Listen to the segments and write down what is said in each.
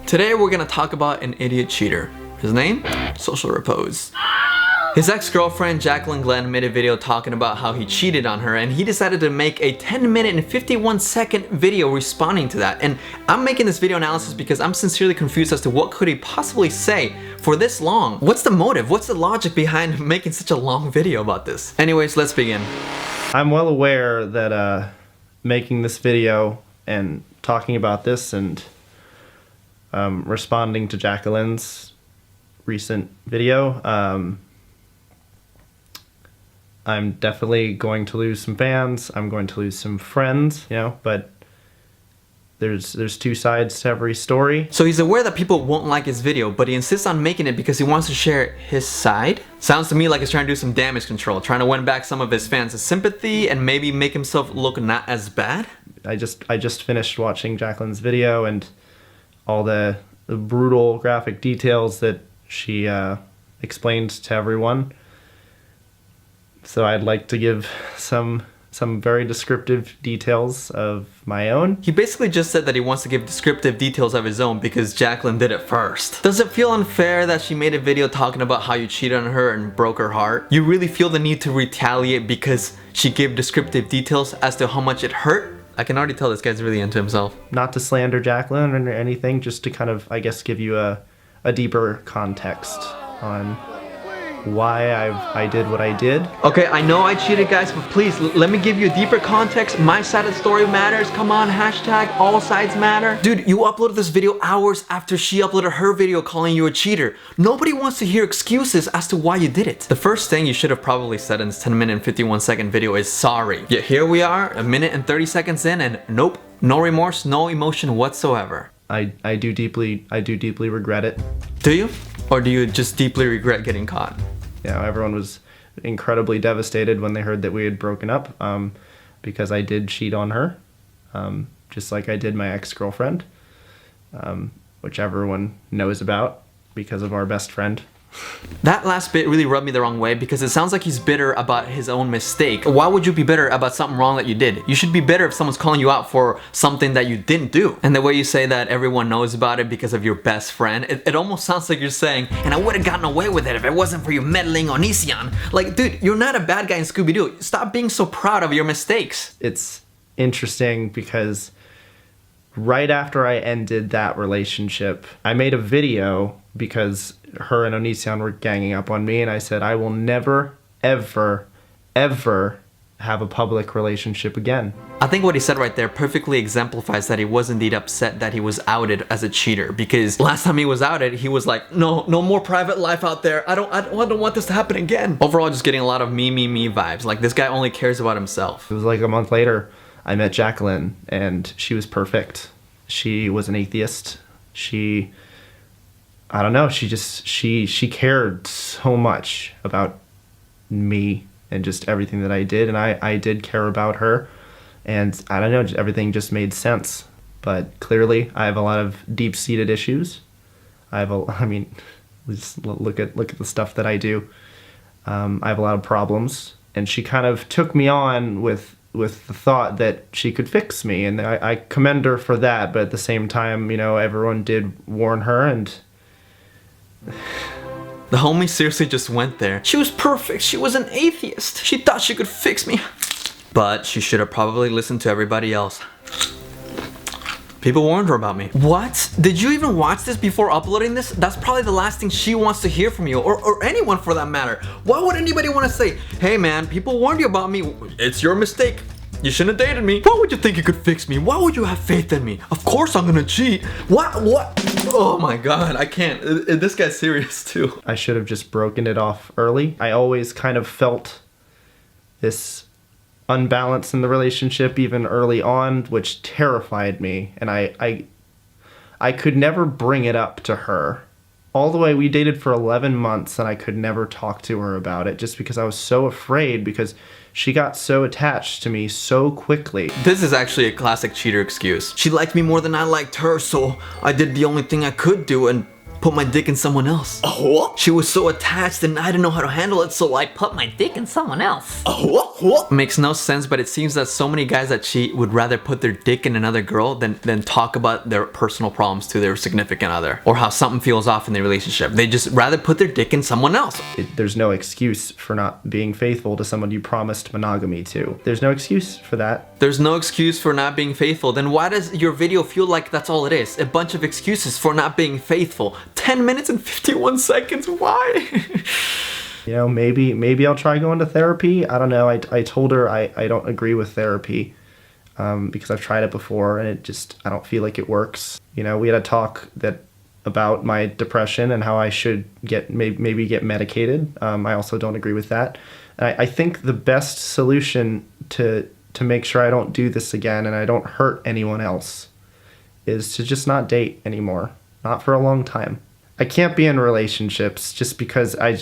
Today we're gonna talk about an idiot cheater. His name? Social Repose. His ex-girlfriend Jaclyn Glenn made a video talking about how he cheated on her, and he decided to make a 10-minute and 51-second video responding to that. And I'm making this video analysis because I'm sincerely confused as to what could he possibly say for this long. What's the motive? What's the logic behind making such a long video about this? Anyways, let's begin. I'm well aware that making this video and talking about this and responding to Jaclyn's recent video, I'm definitely going to lose some fans. I'm going to lose some friends, you know, but there's two sides to every story. So he's aware that people won't like his video, but he insists on making it because he wants to share his side? Sounds to me like he's trying to do some damage control, trying to win back some of his fans' sympathy and maybe make himself look not as bad? I just finished watching Jaclyn's video and all the brutal graphic details that she explained to everyone. So I'd like to give some very descriptive details of my own. He basically just said that he wants to give descriptive details of his own because Jaclyn did it first. Does it feel unfair that she made a video talking about how you cheated on her and broke her heart? You really feel the need to retaliate because she gave descriptive details as to how much it hurt? I can already tell this guy's really into himself. Not to slander Jaclyn or anything, just to kind of, I guess, give you a deeper context on why I did what I did. Okay, I know I cheated, guys, but please let me give you a deeper context. My side of the story matters. Come on, hashtag all sides matter. Dude, you uploaded this video hours after she uploaded her video calling you a cheater. Nobody wants to hear excuses as to why you did it. The first thing you should have probably said in this 10-minute and 51-second video is sorry. Yet here we are, a minute and 30 seconds in, and nope, no remorse, no emotion whatsoever. I do deeply regret it. Do you? Or do you just deeply regret getting caught? You know, everyone was incredibly devastated when they heard that we had broken up, because I did cheat on her, just like I did my ex-girlfriend, which everyone knows about because of our best friend. That last bit really rubbed me the wrong way because it sounds like he's bitter about his own mistake. Why would you be bitter about something wrong that you did? You should be bitter if someone's calling you out for something that you didn't do. And the way you say that everyone knows about it because of your best friend, it almost sounds like you're saying, and I would have gotten away with it if it wasn't for you meddling on Isian. Like, dude, you're not a bad guy in Scooby-Doo. Stop being so proud of your mistakes. It's interesting because right after I ended that relationship, I made a video because her and Onision were ganging up on me, and I said I will never, ever, ever have a public relationship again. I think what he said right there perfectly exemplifies that he was indeed upset that he was outed as a cheater, because last time he was outed, he was like, no more private life out there. I don't want this to happen again. Overall, just getting a lot of me vibes. Like, this guy only cares about himself. It was like a month later, I met Jaclyn, and she was perfect. She was an atheist. I don't know, she cared so much about me and just everything that I did, and I did care about her, and I don't know, everything just made sense. But clearly I have a lot of deep-seated issues. Just look at the stuff that I do. I have a lot of problems, and she kind of took me on with the thought that she could fix me, and I commend her for that, but at the same time, you know, everyone did warn her, and the homie seriously just went there. She was perfect. She was an atheist. She thought she could fix me. But she should have probably listened to everybody else. People warned her about me. What? Did you even watch this before uploading this? That's probably the last thing she wants to hear from you, or anyone for that matter. Why would anybody want to say, hey man, people warned you about me. It's your mistake. You shouldn't have dated me. Why would you think you could fix me? Why would you have faith in me? Of course I'm gonna cheat. What? Oh my god, I can't. This guy's serious too. I should have just broken it off early. I always kind of felt this unbalance in the relationship even early on, which terrified me, and I could never bring it up to her. All the way, we dated for 11 months, and I could never talk to her about it just because I was so afraid, because she got so attached to me so quickly. This is actually a classic cheater excuse. She liked me more than I liked her, so I did the only thing I could do and put my dick in someone else. Oh? She was so attached and I didn't know how to handle it, so I put my dick in someone else. Oh? Makes no sense, but it seems that so many guys that cheat would rather put their dick in another girl than talk about their personal problems to their significant other or how something feels off in their relationship. They just rather put their dick in someone else. There's no excuse for not being faithful to someone you promised monogamy to. There's no excuse for that. There's no excuse for not being faithful. Then why does your video feel like that's all it is? A bunch of excuses for not being faithful. 10 minutes and 51 seconds. Why? You know, maybe I'll try going to therapy. I don't know. I told her I don't agree with therapy because I've tried it before and I don't feel like it works. You know, we had a talk about my depression and how I should maybe get medicated. I also don't agree with that. And I think the best solution to make sure I don't do this again and I don't hurt anyone else is to just not date anymore. Not for a long time. I can't be in relationships just because I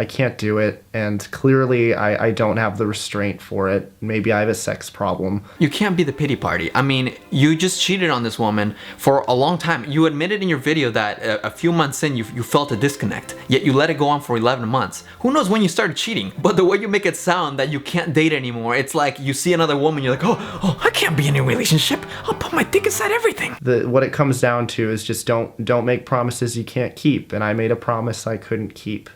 can't do it, and clearly I don't have the restraint for it. Maybe I have a sex problem. You can't be the pity party. I mean, you just cheated on this woman for a long time. You admitted in your video that a few months in you felt a disconnect, yet you let it go on for 11 months. Who knows when you started cheating? But the way you make it sound that you can't date anymore, it's like you see another woman, you're like, oh, I can't be in a relationship. I'll put my dick inside everything. What it comes down to is just don't make promises you can't keep, and I made a promise I couldn't keep,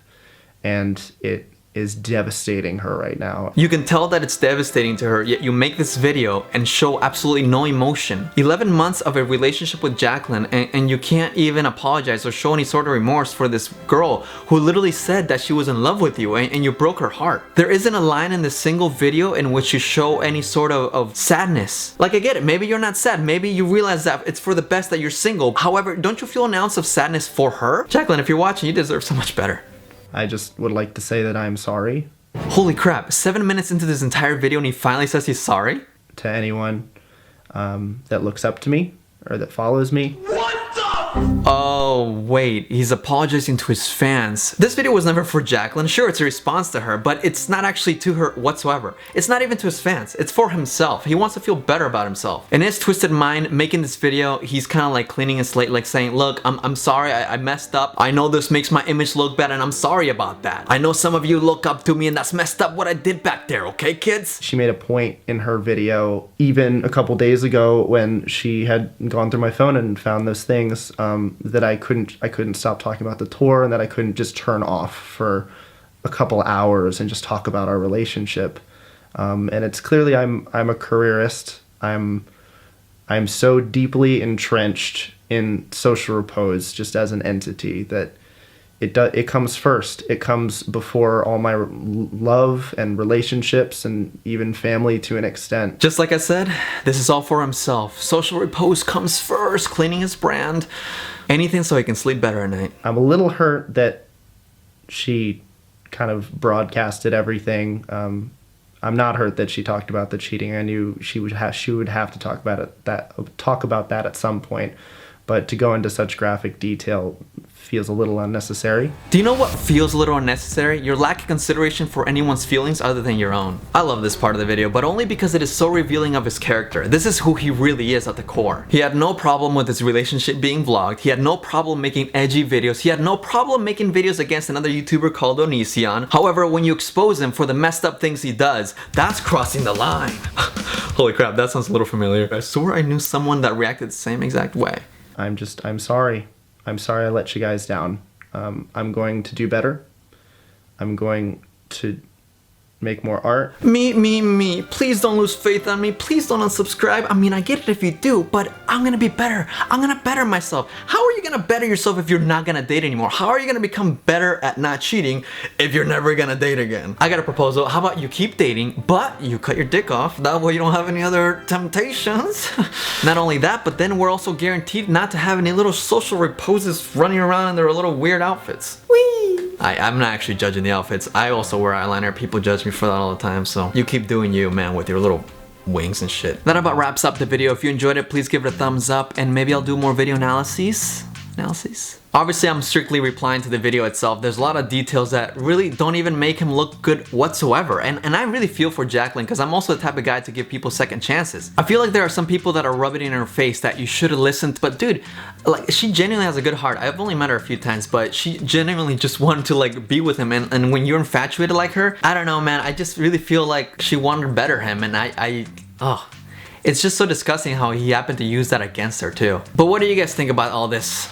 and it is devastating her right now. You can tell that it's devastating to her, yet you make this video and show absolutely no emotion. 11 months of a relationship with Jaclyn, and you can't even apologize or show any sort of remorse for this girl who literally said that she was in love with you and you broke her heart. There isn't a line in this single video in which you show any sort of sadness. Like, I get it, maybe you're not sad, maybe you realize that it's for the best that you're single. However, don't you feel an ounce of sadness for her? Jaclyn, if you're watching, you deserve so much better. I just would like to say that I'm sorry. Holy crap, 7 minutes into this entire video and he finally says he's sorry? To anyone that looks up to me or that follows me. Oh, wait, he's apologizing to his fans. This video was never for Jaclyn. Sure, it's a response to her, but it's not actually to her whatsoever. It's not even to his fans. It's for himself. He wants to feel better about himself. In his twisted mind, making this video, he's kind of like cleaning his slate, like saying, look, I'm sorry, I messed up. I know this makes my image look bad and I'm sorry about that. I know some of you look up to me and that's messed up what I did back there, okay, kids? She made a point in her video, even a couple days ago when she had gone through my phone and found those things, that I couldn't stop talking about the tour and that I couldn't just turn off for a couple hours and just talk about our relationship. And it's clearly I'm a careerist. I'm so deeply entrenched in social repose just as an entity that it comes first. It comes before all my love and relationships and even family to an extent. Just like I said, this is all for himself. Social repose comes first, cleaning his brand. Anything so he can sleep better at night. I'm a little hurt that she kind of broadcasted everything. I'm not hurt that she talked about the cheating. I knew she would have to talk about that at some point. But to go into such graphic detail feels a little unnecessary. Do you know what feels a little unnecessary? Your lack of consideration for anyone's feelings other than your own. I love this part of the video, but only because it is so revealing of his character. This is who he really is at the core. He had no problem with his relationship being vlogged. He had no problem making edgy videos. He had no problem making videos against another YouTuber called Onision. However, when you expose him for the messed up things he does, that's crossing the line. Holy crap, that sounds a little familiar. I swore I knew someone that reacted the same exact way. I'm sorry. I'm sorry I let you guys down. I'm going to do better. I'm going to make more art. Me. Please don't lose faith on me. Please don't unsubscribe. I mean, I get it if you do, but I'm gonna be better. I'm gonna better myself. How are you gonna better yourself if you're not gonna date anymore? How are you gonna become better at not cheating if you're never gonna date again? I got a proposal. How about you keep dating, but you cut your dick off? That way you don't have any other temptations. Not only that, but then we're also guaranteed not to have any little social reposes running around in their little weird outfits. Whee! I'm not actually judging the outfits. I also wear eyeliner. People judge me for that all the time, so you keep doing you, man, with your little wings and shit. That about wraps up the video. If you enjoyed it, please give it a thumbs up, and maybe I'll do more video analyses. analysis. Obviously, I'm strictly replying to the video itself. There's a lot of details that really don't even make him look good whatsoever. And I really feel for Jaclyn because I'm also the type of guy to give people second chances. I feel like there are some people that are rubbing it in her face that you should have listened. But dude, like, she genuinely has a good heart. I've only met her a few times, but she genuinely just wanted to like be with him. And when you're infatuated like her, I don't know, man. I just really feel like she wanted to better him. And it's just so disgusting how he happened to use that against her too. But what do you guys think about all this?